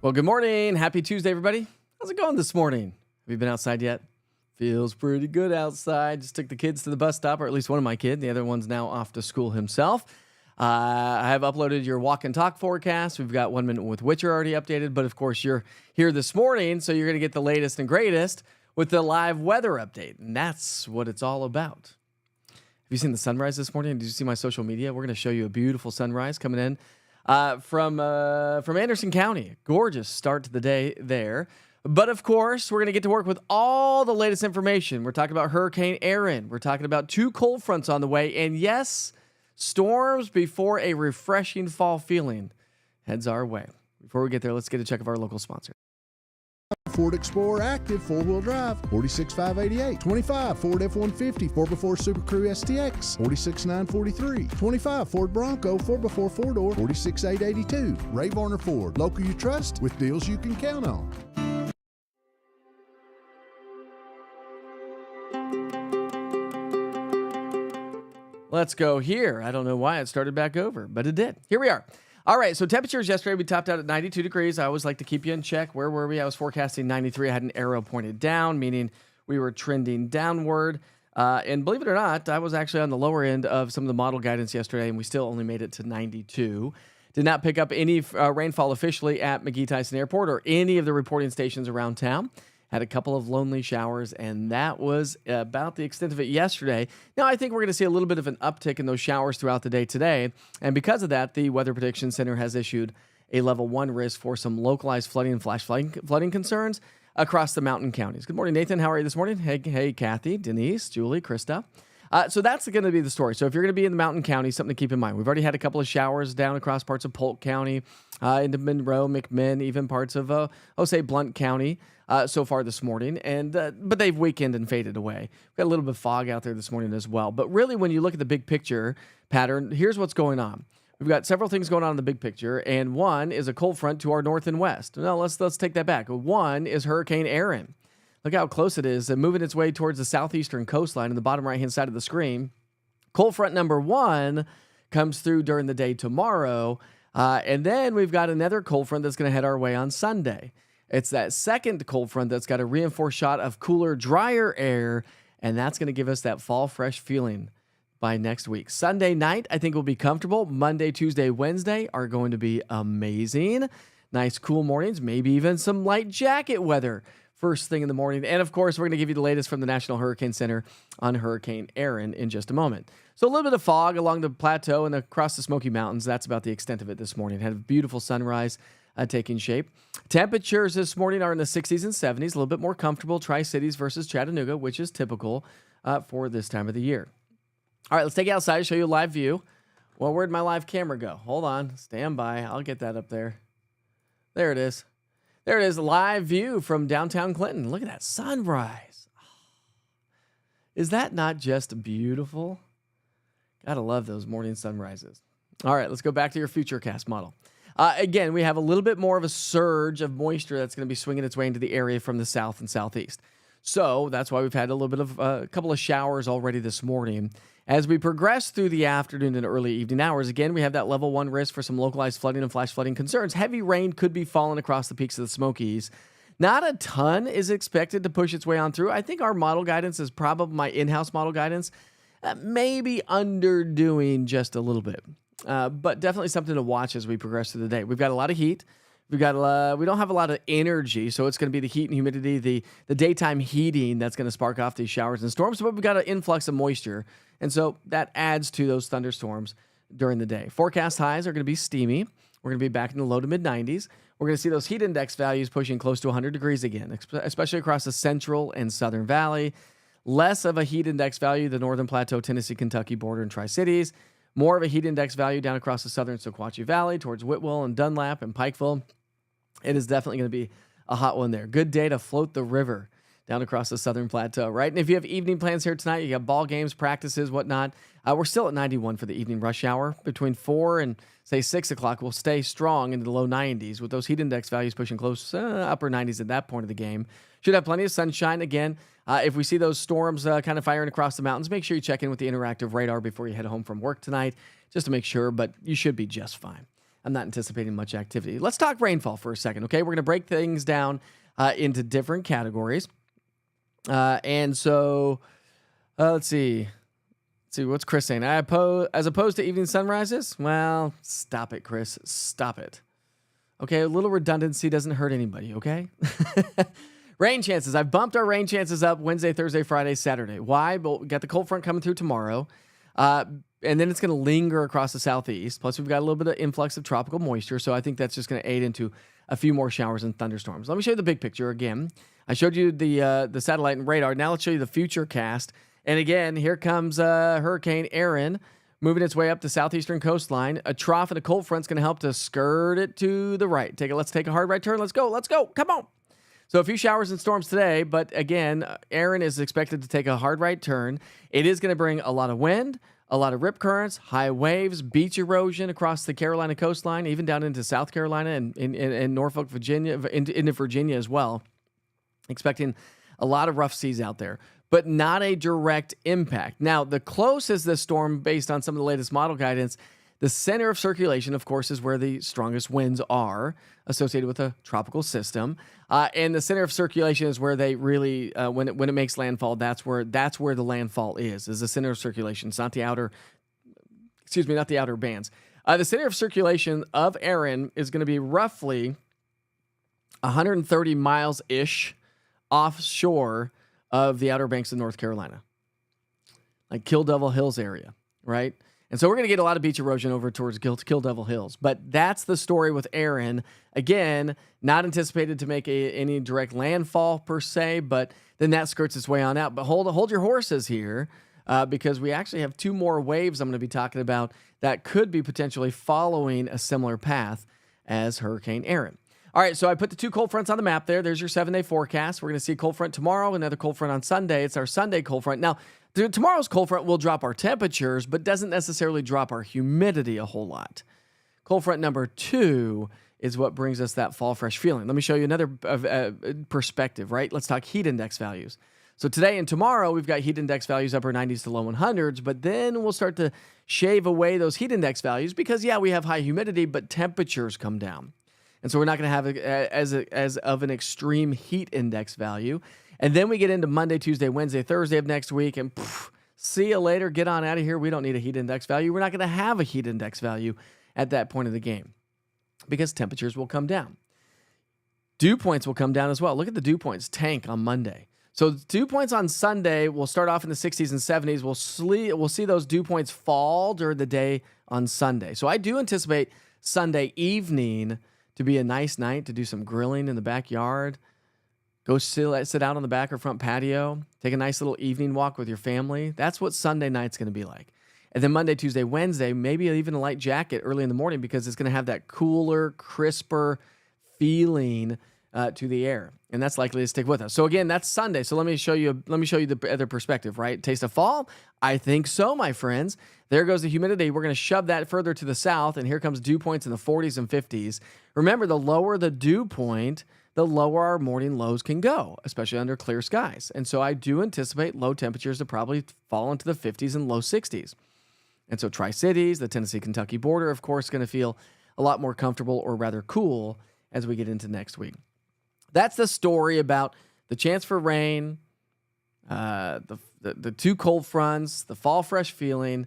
Well, good morning. Happy Tuesday, everybody. How's it going this morning? Have you been outside yet? Feels pretty good outside. Just took the kids to the bus stop, or at least one of my kids. The other one's now off to school himself. I have uploaded your walk and talk forecast. We've got 1 minute with Witcher already updated, but of course you're here this morning, so you're going to get the latest and greatest with the live weather update, and that's what it's all about. Have you seen the sunrise this morning? Did you see my social media? We're going to show you a beautiful sunrise coming in from Anderson County. Gorgeous start to the day there. But of course, we're going to get to work with all the latest information. We're talking about Hurricane Erin. We're talking about 2 cold fronts on the way. And yes, storms before a refreshing fall feeling heads our way. Before we get there, let's get a check of our local sponsor. Ford Explorer Active 4-wheel drive, $46,588. 25 Ford F-150 4x4 Super Crew STX, $46,943. 25 Ford Bronco 4x4 4-door, $46,882. Ray Varner Ford, local you trust with deals you can count on. Let's go here. I don't know why it started back over, but it did. Here we are. All right, so temperatures yesterday, we topped out at 92 degrees. I always like to keep you in check. Where were we? I was forecasting 93. I had an arrow pointed down, meaning we were trending downward. And believe it or not, I was actually on the lower end of some of the model guidance yesterday, and we still only made it to 92. Did not pick up any rainfall officially at McGee-Tyson Airport or any of the reporting stations around town. Had a couple of lonely showers, and that was about the extent of it yesterday. Now, I think we're going to see a little bit of an uptick in those showers throughout the day today. And because of that, the Weather Prediction Center has issued a level 1 risk for some localized flooding and flash flooding concerns across the mountain counties. Good morning, Nathan. How are you this morning? Hey, Kathy, Denise, Julie, Krista. So that's going to be the story. So if you're going to be in the mountain counties, something to keep in mind. We've already had a couple of showers down across parts of Polk County, into Monroe, McMinn, even parts of, say, Blount County so far this morning. And but they've weakened and faded away. We've got a little bit of fog out there this morning as well. But really, when you look at the big picture pattern, here's what's going on. We've got several things going on in the big picture, and one is a cold front to our north and west. Now, let's take that back. One is Hurricane Erin. Look how close it is, moving its way towards the southeastern coastline in the bottom right-hand side of the screen. Cold front number 1 comes through during the day tomorrow, and then we've got another cold front that's going to head our way on Sunday. It's that second cold front that's got a reinforced shot of cooler, drier air, and that's going to give us that fall fresh feeling by next week. Sunday night, I think, will be comfortable. Monday, Tuesday, Wednesday are going to be amazing. Nice, cool mornings, maybe even some light jacket weather first thing in the morning. And of course, we're going to give you the latest from the National Hurricane Center on Hurricane Erin in just a moment. So a little bit of fog along the plateau and across the Smoky Mountains. That's about the extent of it this morning. Had a beautiful sunrise taking shape. Temperatures this morning are in the 60s and 70s, a little bit more comfortable. Tri-Cities versus Chattanooga, which is typical for this time of the year. All right, let's take you outside and show you a live view. Well, where'd my live camera go? Hold on. Stand by. I'll get that up there. There it is. There it is, a live view from downtown Clinton. Look at that sunrise. Is that not just beautiful? Gotta love those morning sunrises. All right, let's go back to your Futurecast model. Again, we have a little bit more of a surge of moisture that's going to be swinging its way into the area from the south and southeast. So that's why we've had a little bit of a couple of showers already this morning. As we progress through the afternoon and early evening hours, again, we have that level 1 risk for some localized flooding and flash flooding concerns. Heavy rain could be falling across the peaks of the Smokies. Not a ton is expected to push its way on through. I think our model guidance is probably my in-house model guidance, maybe underdoing just a little bit. But definitely something to watch as we progress through the day. We've got a lot of heat. We don't have a lot of energy, so it's going to be the heat and humidity, the daytime heating that's going to spark off these showers and storms. But we've got an influx of moisture, and so that adds to those thunderstorms during the day. Forecast highs are going to be steamy. We're going to be back in the low to mid 90s. We're going to see those heat index values pushing close to 100 degrees again, especially across the central and southern valley. Less of a heat index value, the northern plateau, Tennessee, Kentucky border, and Tri-Cities. More of a heat index value down across the southern Sequatchie Valley towards Whitwell and Dunlap and Pikeville. It is definitely going to be a hot one there. Good day to float the river down across the southern plateau, right? And if you have evening plans here tonight, you got ball games, practices, whatnot. We're still at 91 for the evening rush hour. Between 4 and, say, 6 o'clock, we'll stay strong into the low 90s with those heat index values pushing close upper 90s at that point of the game. Should have plenty of sunshine. Again, if we see those storms kind of firing across the mountains, make sure you check in with the interactive radar before you head home from work tonight, just to make sure, but you should be just fine. I'm not anticipating much activity. Let's talk rainfall for a second, okay? We're going to break things down into different categories. And so, let's see. What's Chris saying? As opposed to evening sunrises? Well, stop it, Chris. Stop it. Okay, a little redundancy doesn't hurt anybody, okay? Rain chances. I've bumped our rain chances up Wednesday, Thursday, Friday, Saturday. Why? Well, we got the cold front coming through tomorrow. And then it's going to linger across the southeast. Plus, we've got a little bit of influx of tropical moisture. So I think that's just going to aid into a few more showers and thunderstorms. Let me show you the big picture again. I showed you the satellite and radar. Now let's show you the future cast. And again, here comes Hurricane Erin moving its way up the southeastern coastline. A trough and a cold front's going to help to skirt it to the right. Let's take a hard right turn. Let's go. Come on. So a few showers and storms today, but again, Erin is expected to take a hard right turn. It is going to bring a lot of wind, a lot of rip currents, high waves, beach erosion across the Carolina coastline, even down into South Carolina and in Norfolk, Virginia, into Virginia as well. Expecting a lot of rough seas out there, but not a direct impact. Now, the closest this storm, based on some of the latest model guidance, the center of circulation, of course, is where the strongest winds are associated with a tropical system. And the center of circulation is where they really, when it makes landfall, that's where the landfall is the center of circulation. It's not the outer bands. The center of circulation of Erin is going to be roughly 130 miles-ish offshore of the Outer Banks of North Carolina, like Kill Devil Hills area, right? And so we're going to get a lot of beach erosion over towards Kill Devil Hills. But that's the story with Erin. Again, not anticipated to make any direct landfall per se, but then that skirts its way on out. But hold your horses here because we actually have two more waves I'm going to be talking about that could be potentially following a similar path as Hurricane Erin. All right, so I put the two cold fronts on the map there. There's your 7-day forecast. We're going to see a cold front tomorrow, another cold front on Sunday. It's our Sunday cold front. Now, tomorrow's cold front will drop our temperatures, but doesn't necessarily drop our humidity a whole lot. Cold front number 2 is what brings us that fall fresh feeling. Let me show you another perspective, right? Let's talk heat index values. So today and tomorrow, we've got heat index values upper 90s to low 100s, but then we'll start to shave away those heat index values because, yeah, we have high humidity, but temperatures come down. And so we're not going to have as of an extreme heat index value. And then we get into Monday, Tuesday, Wednesday, Thursday of next week, and see you later. Get on out of here. We don't need a heat index value. We're not going to have a heat index value at that point of the game because temperatures will come down. Dew points will come down as well. Look at the dew points tank on Monday. So dew points on Sunday will start off in the 60s and 70s. We'll see those dew points fall during the day on Sunday. So I do anticipate Sunday evening to be a nice night to do some grilling in the backyard. Go sit out on the back or front patio. Take a nice little evening walk with your family. That's what Sunday night's going to be like. And then Monday, Tuesday, Wednesday, maybe even a light jacket early in the morning because it's going to have that cooler, crisper feeling to the air. And that's likely to stick with us. So again, that's Sunday. So let me show you the other perspective, right? Taste of fall? I think so, my friends. There goes the humidity. We're going to shove that further to the south, and here comes dew points in the 40s and 50s. Remember, the lower the dew point, the lower our morning lows can go, especially under clear skies. And so I do anticipate low temperatures to probably fall into the 50s and low 60s. And so Tri-Cities, the Tennessee-Kentucky border, of course, going to feel a lot more comfortable or rather cool as we get into next week. That's the story about the chance for rain, the two cold fronts, the fall fresh feeling.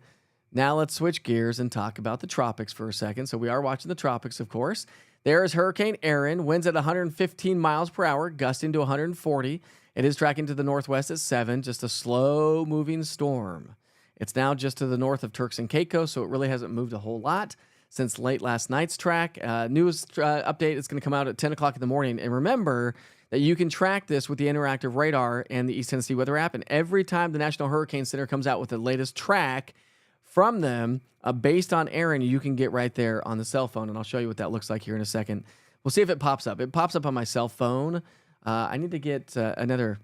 Now let's switch gears and talk about the tropics for a second. So we are watching the tropics, of course. There is Hurricane Erin. Winds at 115 miles per hour, gusting to 140. It is tracking to the northwest at 7, just a slow-moving storm. It's now just to the north of Turks and Caicos, so it really hasn't moved a whole lot since late last night's track. Newest update is going to come out at 10 o'clock in the morning. And remember that you can track this with the interactive radar and the East Tennessee Weather app. And every time the National Hurricane Center comes out with the latest track from them based on Erin, you can get right there on the cell phone. And I'll show you what that looks like here in a second. We'll see if it pops up. It pops up on my cell phone. I need to get another...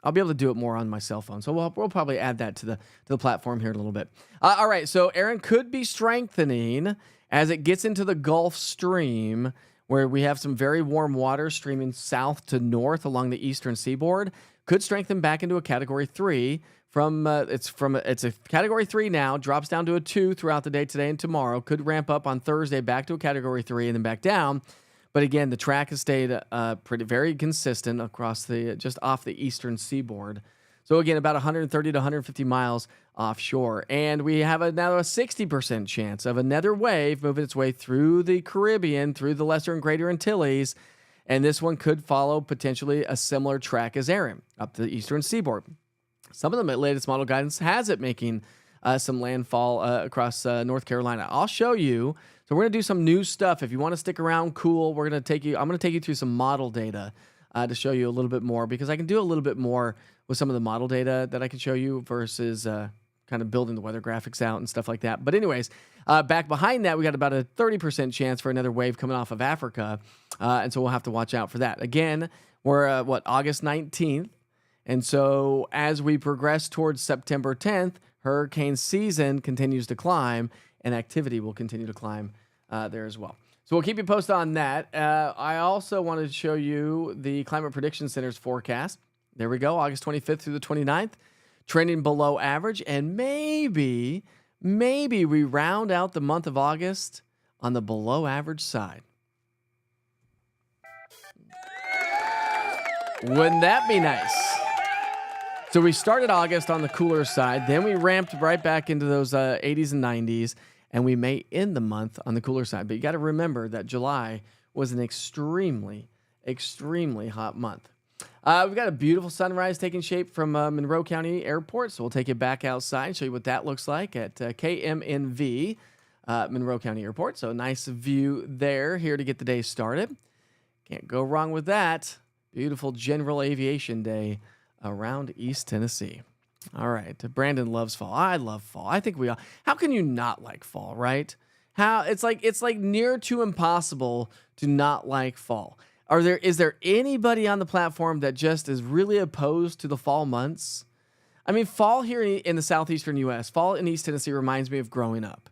I'll be able to do it more on my cell phone. So we'll probably add that to the platform here in a little bit. All right, so Erin could be strengthening as it gets into the Gulf Stream, where we have some very warm water streaming south to north along the eastern seaboard. Could strengthen back into a Category 3. It's a Category 3 now, drops down to a 2 throughout the day today and tomorrow. Could ramp up on Thursday back to a Category 3 and then back down. But again, the track has stayed very consistent across just off the eastern seaboard. So again, about 130 to 150 miles offshore. And we have now a 60% chance of another wave moving its way through the Caribbean, through the Lesser and Greater Antilles. And this one could follow potentially a similar track as Erin up the eastern seaboard. Some of the latest model guidance has it making some landfall across North Carolina. I'll show you. So we're going to do some new stuff. If you want to stick around, cool. I'm going to take you through some model data to show you a little bit more, because I can do a little bit more with some of the model data that I can show you versus kind of building the weather graphics out and stuff like that. But anyways, back behind that, we got about a 30% chance for another wave coming off of Africa. And so we'll have to watch out for that. Again, we're August 19th. And so as we progress towards September 10th, hurricane season continues to climb and activity will continue to climb there as well. So we'll keep you posted on that. I also wanted to show you the Climate Prediction Center's forecast. There we go, August 25th through the 29th, trending below average. And maybe we round out the month of August on the below average side. Wouldn't that be nice? So we started August on the cooler side, then we ramped right back into those 80s and 90s, and we may end the month on the cooler side. But you got to remember that July was an extremely, extremely hot month. We've got a beautiful sunrise taking shape from Monroe County Airport, so we'll take you back outside and show you what that looks like at KMNV, Monroe County Airport. So a nice view there, here to get the day started. Can't go wrong with that. Beautiful general aviation day around East Tennessee. All right. Brandon loves fall. I love fall. I think we all. How can you not like fall, right? It's like near to impossible to not like fall. Is there anybody on the platform that just is really opposed to the fall months? I mean, fall here in the southeastern U.S., fall in East Tennessee reminds me of growing up.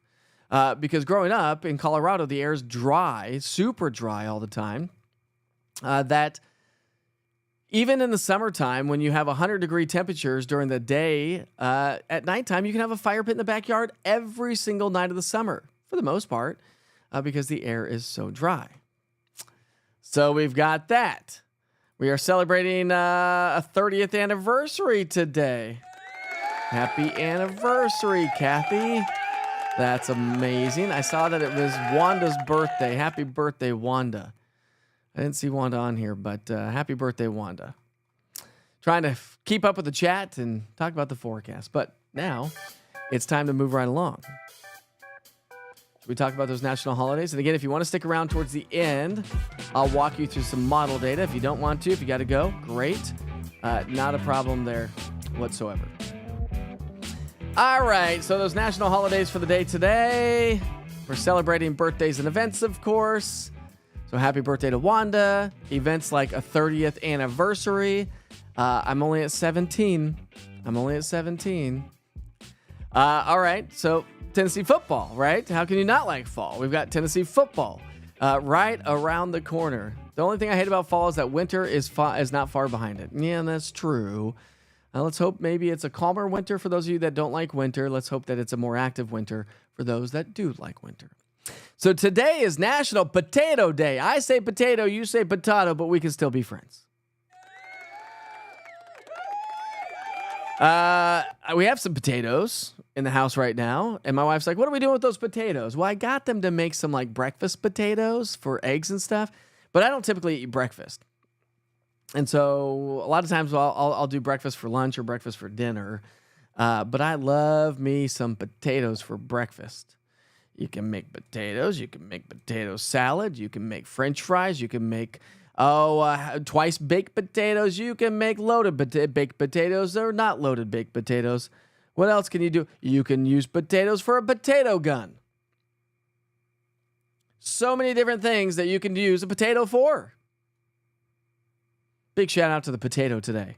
Because growing up in Colorado, the air is dry, super dry all the time. That even in the summertime, when you have 100-degree temperatures during the day, at nighttime, you can have a fire pit in the backyard every single night of the summer, for the most part, because the air is so dry. So we've got that. We are celebrating a 30th anniversary today. Happy anniversary, Kathy. That's amazing. I saw that it was Wanda's birthday. Happy birthday, Wanda. I didn't see Wanda on here, but happy birthday, Wanda. Trying to keep up with the chat and talk about the forecast. But now it's time to move right along. Should we talk about those national holidays? And again, if you want to stick around towards the end, I'll walk you through some model data. If you don't want to, if you got to go, great. Not a problem there whatsoever. All right, so those national holidays for the day today. We're celebrating birthdays and events, of course. So happy birthday to Wanda. Events like a 30th anniversary. I'm only at 17. All right, so Tennessee football, right? How can you not like fall? We've got Tennessee football right around the corner. The only thing I hate about fall is that winter is not far behind it. Yeah, that's true. Let's hope maybe it's a calmer winter for those of you that don't like winter. Let's hope that it's a more active winter for those that do like winter. So today is National Potato Day. I say potato, you say potato, but we can still be friends. We have some potatoes in the house right now, and my wife's like, "What are we doing with those potatoes?" Well, I got them to make some like breakfast potatoes for eggs and stuff, but I don't typically eat breakfast, and so a lot of times I'll do breakfast for lunch or breakfast for dinner. But I love me some potatoes for breakfast. You can make potatoes. You can make potato salad. You can make French fries. You can make twice baked potatoes. You can make loaded baked potatoes or not loaded baked potatoes. What else can you do? You can use potatoes for a potato gun. So many different things that you can use a potato for. Big shout out to the potato today.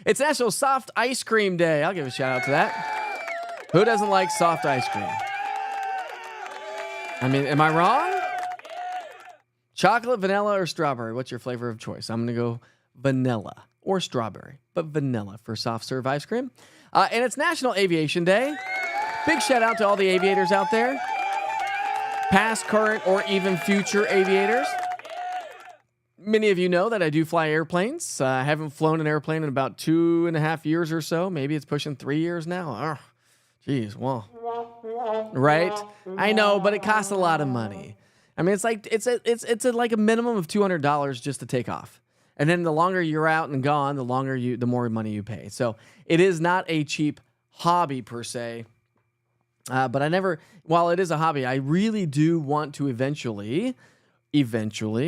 It's National Soft Ice Cream Day. I'll give a shout out to that. Who doesn't like soft ice cream? I mean, am I wrong? Chocolate, vanilla, or strawberry? What's your flavor of choice? I'm going to go vanilla or strawberry, but vanilla for soft serve ice cream. And it's National Aviation Day. Big shout out to all the aviators out there. Past, current, or even future aviators. Many of you know that I do fly airplanes. I haven't flown an airplane in about 2.5 years or so. Maybe it's pushing 3 years now. Geez, well, right? I know, but it costs a lot of money. I mean, it's like like a minimum of $200 just to take off, and then the longer you're out and gone, the more money you pay. So it is not a cheap hobby per se. But while it is a hobby, I really do want to eventually,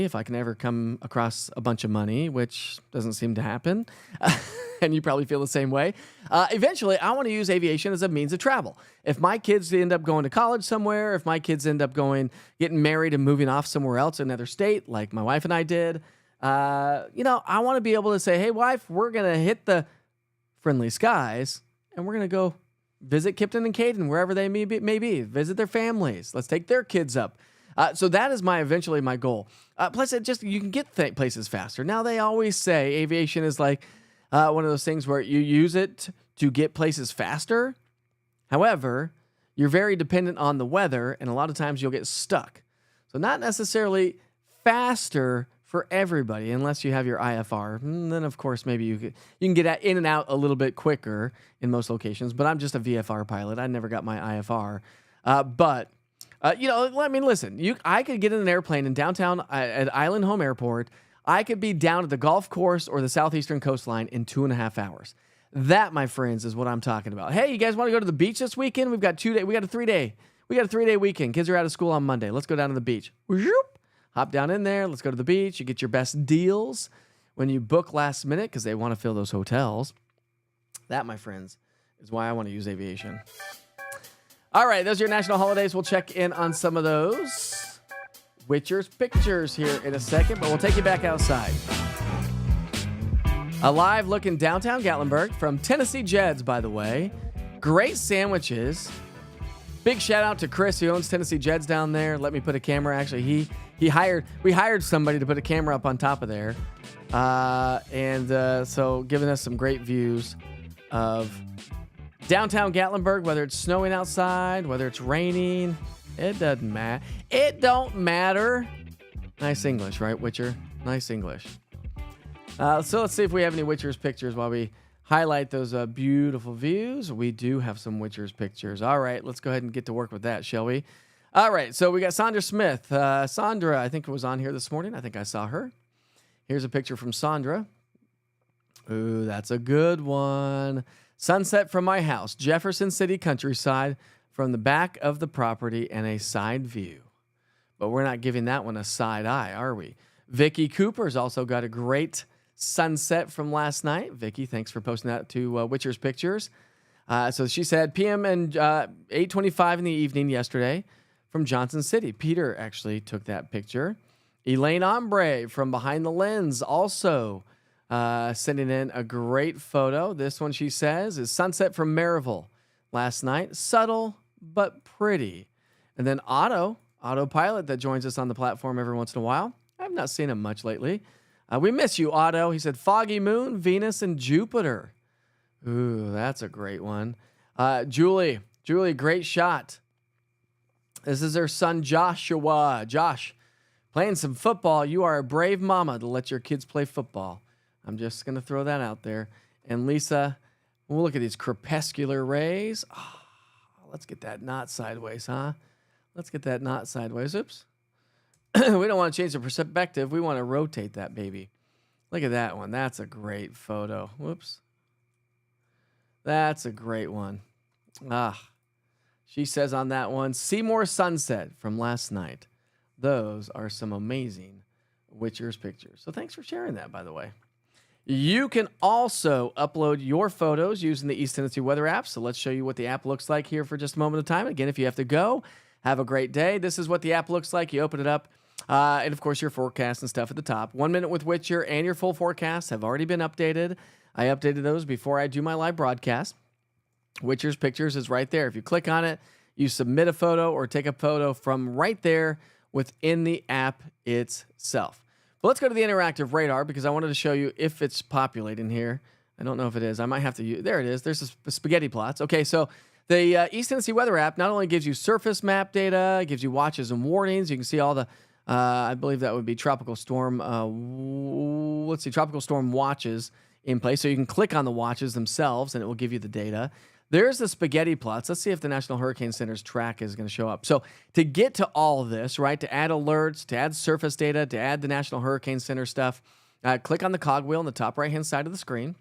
if I can ever come across a bunch of money, which doesn't seem to happen, and you probably feel the same way, eventually I want to use aviation as a means of travel. If my kids end up going to college somewhere, if my kids end up getting married and moving off somewhere else, another state, like my wife and I did, I want to be able to say, "Hey, wife, we're going to hit the friendly skies, and we're going to go visit Kipton and Caden, wherever they may be, visit their families. Let's take their kids up." So that is eventually my goal. Plus, you can get places faster. Now, they always say aviation is like one of those things where you use it to get places faster. However, you're very dependent on the weather, and a lot of times you'll get stuck. So not necessarily faster for everybody unless you have your IFR. And then, of course, maybe you can get in and out a little bit quicker in most locations. But I'm just a VFR pilot. I never got my IFR. Listen, I could get in an airplane in downtown at Island Home Airport. I could be down at the golf course or the southeastern coastline in 2.5 hours. That, my friends, is what I'm talking about. Hey, you guys want to go to the beach this weekend? We've got 2 days. We got a 3-day weekend. Kids are out of school on Monday. Let's go down to the beach. Hop down in there. Let's go to the beach. You get your best deals when you book last minute because they want to fill those hotels. That, my friends, is why I want to use aviation. All right, those are your national holidays. We'll check in on some of those Witcher's pictures here in a second, but we'll take you back outside. A live look in downtown Gatlinburg from Tennessee Jed's, by the way. Great sandwiches. Big shout out to Chris, who owns Tennessee Jed's down there. Let me put a camera. Actually, we hired somebody to put a camera up on top of there. So giving us some great views of downtown Gatlinburg, whether it's snowing outside, whether it's raining, it doesn't matter. It don't matter. Nice English, right, Witcher? Nice English. So let's see if we have any Witcher's pictures while we highlight those beautiful views. We do have some Witcher's pictures. All right, let's go ahead and get to work with that, shall we? All right, so we got Sandra Smith. Sandra, I think, was on here this morning. I think I saw her. Here's a picture from Sandra. Ooh, that's a good one. Sunset from my house, Jefferson City countryside, from the back of the property and a side view. But we're not giving that one a side eye, are we? Vicky Cooper's also got a great sunset from last night. Vicky, thanks for posting that to Witcher's Pictures. So she said PM and 8:25 in the evening yesterday from Johnson City. Peter actually took that picture. Elaine Ombre from Behind the Lens also sending in a great photo. This one, she says, is sunset from Maryville last night. Subtle, but pretty. And then Autopilot, that joins us on the platform every once in a while. I've not seen him much lately. We miss you, Otto. He said, foggy moon, Venus, and Jupiter. Ooh, that's a great one. Julie, great shot. This is her son, Joshua. Josh, playing some football. You are a brave mama to let your kids play football. I'm just going to throw that out there. And Lisa, we'll look at these crepuscular rays. Oh, let's get that not sideways, huh? Let's get that not sideways. Oops. We don't want to change the perspective. We want to rotate that baby. Look at that one. That's a great photo. Whoops. That's a great one. She says on that one, Seymour sunset from last night. Those are some amazing Witcher's pictures. So thanks for sharing that, by the way. You can also upload your photos using the East Tennessee Weather app. So let's show you what the app looks like here for just a moment of time. Again, if you have to go, have a great day. This is what the app looks like. You open it up. And of course, your forecast and stuff at the top. 1 Minute with Witcher and your full forecasts have already been updated. I updated those before I do my live broadcast. Witcher's Pictures is right there. If you click on it, you submit a photo or take a photo from right there within the app itself. But let's go to the interactive radar because I wanted to show you if it's populating here. I don't know if it is. I might have to use. There it is. There's the spaghetti plots. Okay, so the East Tennessee Weather app not only gives you surface map data, it gives you watches and warnings. You can see all the, I believe that would be tropical storm. Tropical storm watches in place. So you can click on the watches themselves and it will give you the data. There's the spaghetti plots. Let's see if the National Hurricane Center's track is going to show up. So to get to all of this, right, to add alerts, to add surface data, to add the National Hurricane Center stuff, click on the cogwheel on the top right-hand side of the screen.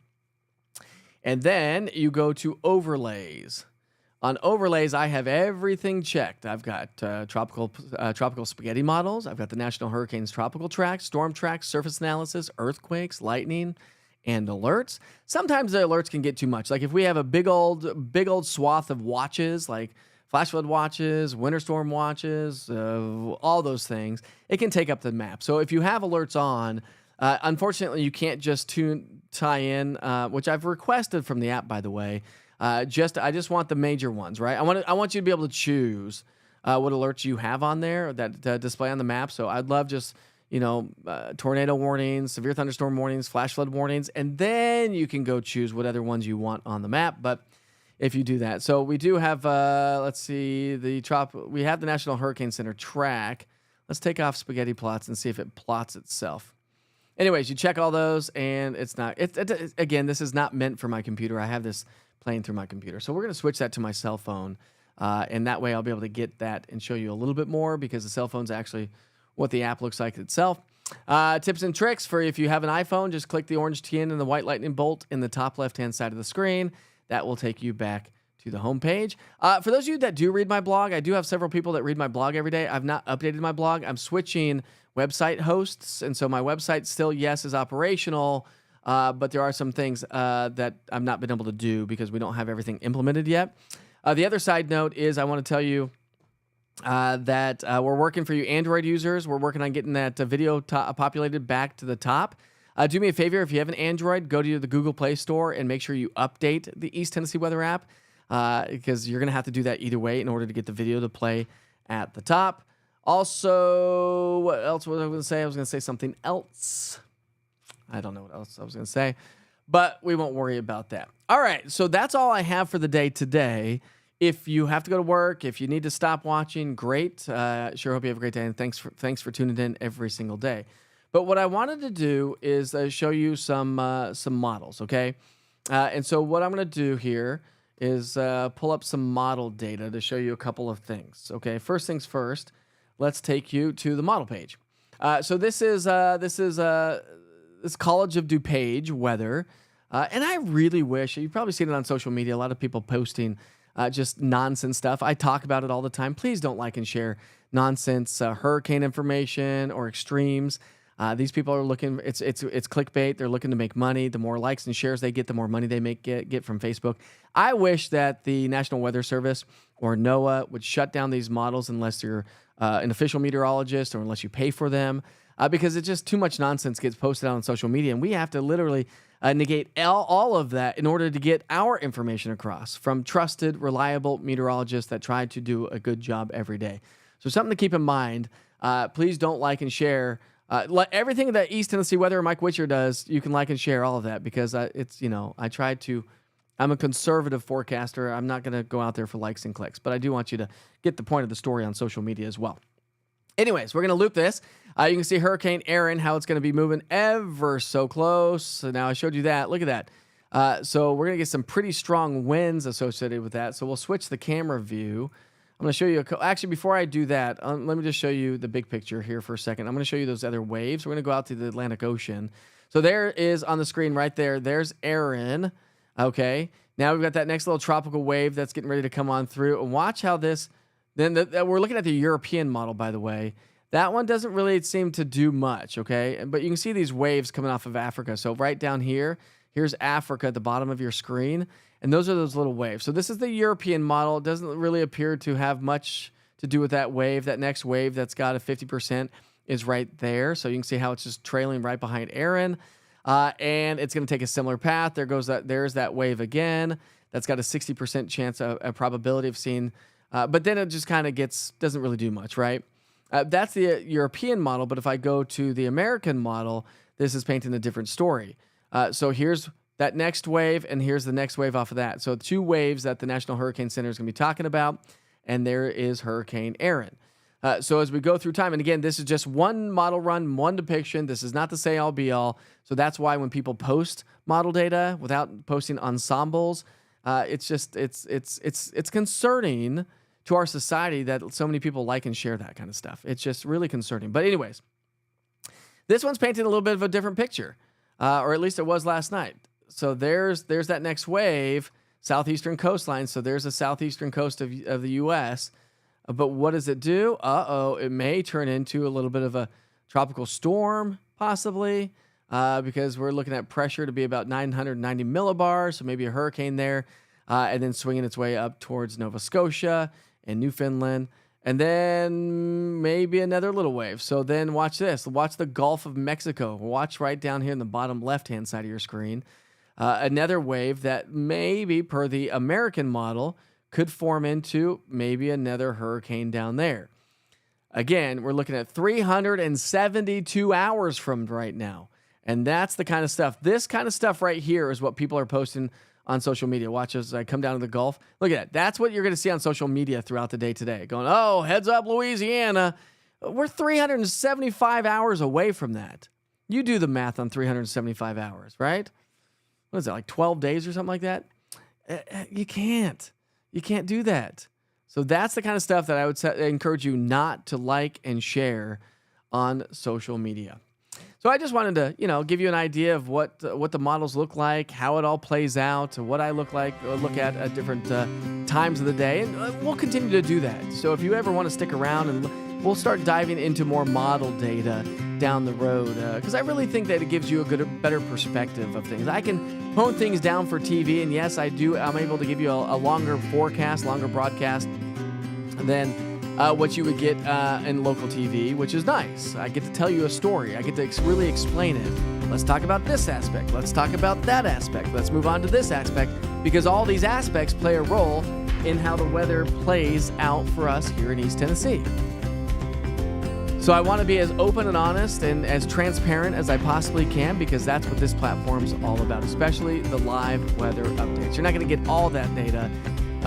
And then you go to overlays. On overlays, I have everything checked. I've got tropical spaghetti models. I've got the National Hurricanes tropical tracks, storm tracks, surface analysis, earthquakes, lightning, and alerts. Sometimes the alerts can get too much. Like if we have a big old swath of watches, like flash flood watches, winter storm watches, all those things, it can take up the map. So if you have alerts on, unfortunately, you can't just tie in, which I've requested from the app, by the way. I just want the major ones, right? I want you to be able to choose what alerts you have on there that display on the map. So I'd love just tornado warnings, severe thunderstorm warnings, flash flood warnings, and then you can go choose what other ones you want on the map. But if you do that, so we do have, let's see, we have the National Hurricane Center track. Let's take off spaghetti plots and see if it plots itself. Anyways, you check all those, and it's not. Again, this is not meant for my computer. I have this playing through my computer, so we're going to switch that to my cell phone, and that way I'll be able to get that and show you a little bit more because the cell phone's actually what the app looks like itself. Tips and tricks for if you have an iPhone, just click the orange tin and the white lightning bolt in the top left-hand side of the screen. That will take you back to the home page. For those of you that do read my blog, I do have several people that read my blog every day. I've not updated my blog. I'm switching website hosts, and so my website still, yes, is operational, but there are some things that I've not been able to do because we don't have everything implemented yet. The other side note is I want to tell you that we're working for you Android users. We're working on getting that video populated back to the top. Do me a favor, if you have an Android, go to the Google Play Store and make sure you update the East Tennessee Weather app because you're going to have to do that either way in order to get the video to play at the top. Also, what else was I going to say? I was going to say something else. I don't know what else I was going to say, but we won't worry about that. All right, so that's all I have for the day today. If you have to go to work, if you need to stop watching, great. Sure hope you have a great day, and thanks for tuning in every single day. But what I wanted to do is show you some models, okay? And so what I'm going to do here is pull up some model data to show you a couple of things, okay? First things first, let's take you to the model page. So this is College of DuPage weather, and I really wish you've probably seen it on social media. A lot of people posting just nonsense stuff. I talk about it all the time. Please don't like and share nonsense hurricane information or extremes. These people are looking. It's clickbait. They're looking to make money. The more likes and shares they get, the more money they get from Facebook. I wish that the National Weather Service or NOAA would shut down these models unless you're an official meteorologist or unless you pay for them, because it's just too much nonsense gets posted on social media, and we have to literally negate all of that in order to get our information across from trusted, reliable meteorologists that try to do a good job every day. So something to keep in mind. Please don't like and share everything that East Tennessee Weather or Mike Witcher does. You can like and share all of that because I'm a conservative forecaster. I'm not going to go out there for likes and clicks, but I do want you to get the point of the story on social media as well. Anyways, we're going to loop this. You can see Hurricane Erin, how it's going to be moving ever so close. So now I showed you that. Look at that. So we're going to get some pretty strong winds associated with that. So we'll switch the camera view. I'm going to show you actually, before I do that, let me just show you the big picture here for a second. I'm going to show you those other waves. We're going to go out to the Atlantic Ocean. So there is on the screen right there. There's Erin. Okay. Now we've got that next little tropical wave that's getting ready to come on through. And watch how this, we're looking at the European model, by the way. That one doesn't really seem to do much, okay? But you can see these waves coming off of Africa. So right down here, here's Africa at the bottom of your screen. And those are those little waves. So this is the European model. It doesn't really appear to have much to do with that wave. That next wave that's got a 50% is right there. So you can see how it's just trailing right behind Erin. And it's going to take a similar path. There's that wave again. That's got a 60% chance a probability of seeing. But then it just kind of doesn't really do much, right? That's the European model. But if I go to the American model, this is painting a different story. So here's that next wave, and here's the next wave off of that. So 2 waves that the National Hurricane Center is going to be talking about. And there is Hurricane Erin. So as we go through time, and again, this is just one model run, one depiction. This is not the say-all, be-all. So that's why when people post model data without posting ensembles, it's concerning to our society that so many people like and share that kind of stuff. It's just really concerning. But anyways, this one's painting a little bit of a different picture, or at least it was last night. So there's that next wave, southeastern coastline. So there's the southeastern coast of the U.S., but what does it do? It may turn into a little bit of a tropical storm, possibly, because we're looking at pressure to be about 990 millibars, so maybe a hurricane there, and then swinging its way up towards Nova Scotia and Newfoundland, and then maybe another little wave. So then watch this. Watch the Gulf of Mexico. Watch right down here in the bottom left-hand side of your screen. Another wave that maybe, per the American model, could form into maybe another hurricane down there. Again, we're looking at 372 hours from right now. And that's the kind of stuff. This kind of stuff right here is what people are posting on social media. Watch as I come down to the Gulf. Look at that. That's what you're going to see on social media throughout the day today. Going, oh, heads up, Louisiana. We're 375 hours away from that. You do the math on 375 hours, right? What is that, like 12 days or something like that? You can't. You can't do that. So that's the kind of stuff that I would encourage you not to like and share on social media. So I just wanted to, give you an idea of what the models look like, how it all plays out, what I look at different times of the day, and we'll continue to do that. So if you ever want to stick around, and we'll start diving into more model data down the road, because I really think that it gives you a better perspective of things. I can hone things down for TV, and yes, I'm able to give you a longer forecast, longer broadcast than what you would get in local TV, which is nice. I get to tell you a story. I get to really explain it. Let's talk about this aspect. Let's talk about that aspect. Let's move on to this aspect, because all these aspects play a role in how the weather plays out for us here in East Tennessee. So I want to be as open and honest and as transparent as I possibly can, because that's what this platform's all about, especially the live weather updates. You're not going to get all that data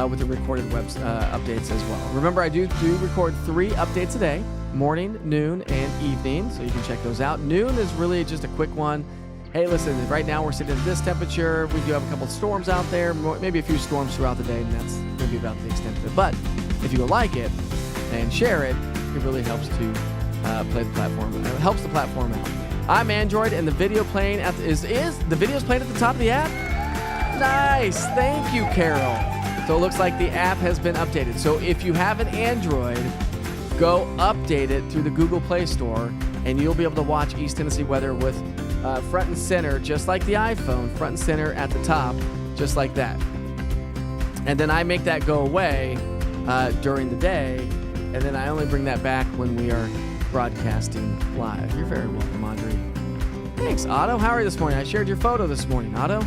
with the recorded updates as well. Remember, I do record 3 updates a day, morning, noon, and evening, so you can check those out. Noon is really just a quick one. Hey, listen, right now we're sitting at this temperature. We do have a couple of storms out there, maybe a few storms throughout the day, and that's going to be about the extent of it. But if you like it and share it, it really helps to play the platform. It helps the platform out. I'm Android, and the video playing is the video's playing at the top of the app? Nice. Thank you, Carol. So it looks like the app has been updated. So if you have an Android, go update it through the Google Play Store, and you'll be able to watch East Tennessee weather with front and center, just like the iPhone, front and center at the top, just like that. And then I make that go away during the day, and then I only bring that back when we are broadcasting live. You're very welcome, Audrey. Thanks, Otto. How are you this morning? I shared your photo this morning, Otto.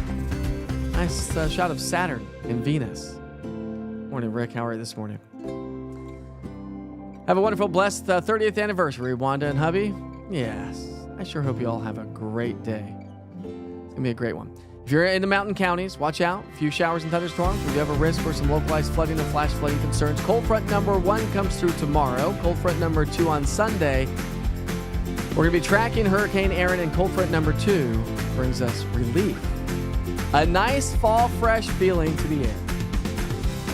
Nice shot of Saturn and Venus. Morning, Rick. How are you this morning? Have a wonderful, blessed 30th anniversary, Wanda and hubby. Yes. I sure hope you all have a great day. It's going to be a great one. If you're in the mountain counties, watch out. A few showers and thunderstorms. We do have a risk for some localized flooding and flash flooding concerns. Cold front number 1 comes through tomorrow. Cold front number 2 on Sunday. We're going to be tracking Hurricane Erin, and cold front number 2 brings us relief A nice fall fresh feeling to the air.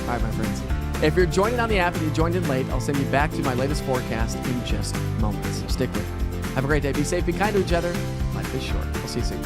All right, my friends. If you're joining on the app and you joined in late, I'll send you back to my latest forecast in just moments. So stick with me. Have a great day. Be safe. Be kind to each other. Life is short. We'll see you soon.